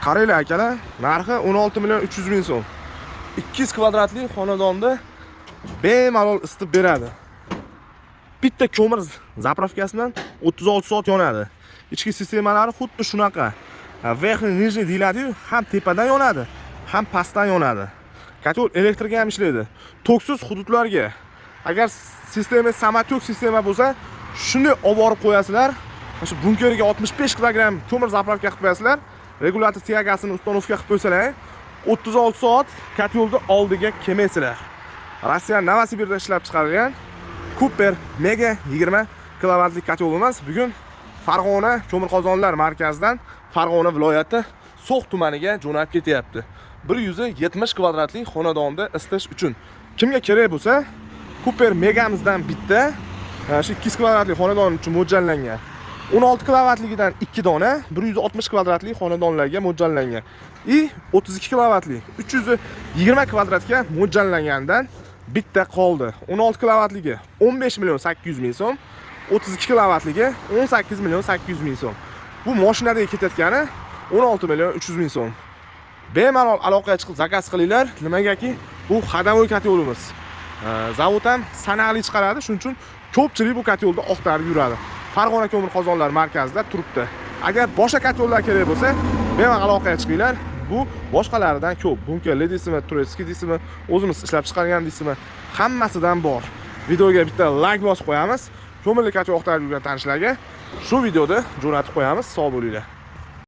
Qaranglar akalar, narxi 16 million 300 ming so'm. 200 kvadratli xonadonda bemalol isitib beradi. Bitta ko'mir zapravkasidan 36 soat yonadi. Ichki sistemalari xuddi shunaqa. Verxni nijniy deyiladi-yu, ham tepadan yonadi, ham pastdan yonadi. Kotol elektrga ham ishlaydi. Toksiz hududlarga agar sistema samotok sistema bo'lsa, shuni olib borib qo'yasizlar. Shu bunkeriga 65 kg ko'mir zapravka qilib qo'yasizlar. Regulator tiagasini ustanovka qilib qo'ysalar, 36 soat kotolni oldiga kelmaysizlar. Rossiya Novosibirda ishlab chiqarilgan Cooper Mega 20 kilovatlik kotol emas. Bugun Farg'ona ko'mir qozonlar markazidan Farg'ona viloyati So'x tumaniga jo'nab ketyapti. 170 kvadratli xonadonda isitish uchun. Kimga kerak bo'lsa, Cooper Megamizdan bitta shu 200 kvadratli xonadon uchun mo'ljallangan. 16 kilovatligidan 2 dona 160 kvadratli xonadonlarga mo'ljallangan. 32 kilovatli 320 kvadratga mo'ljallangandan bitta qoldi. 16 kilovatligi 15 million 800 ming so'm, 32 kilovatligi 18 million 800 ming so'm. Bu mashinadagi ketayotgani 16 million 300 ming so'm. Bemalol aloqaga chiqib zakaz qilinglar. Nimagaki bu xadavoy kotolimiz. Zavod ham sanaqli chiqaradi, shuning uchun ko'pchilik bu kotolni oqtarib yuradi. Farg'ona ko'mir qozonlar markazida turibdi. Agar boshqa kotollar kerak bo'lsa, bemalol aloqaga chiqinglar. Bu boshqalaridan ko'p. Bunkerli deysizmi, Turetskiy deysizmi, o'zimiz ishlab chiqargan deysizmi, hammasidan bor. Videoga bitta like bosib qo'yamiz. Ko'mirli kotol oqtarib yurgan tanishlarga shu videoda jo'natib qo'yamiz. Sog' bo'linglar.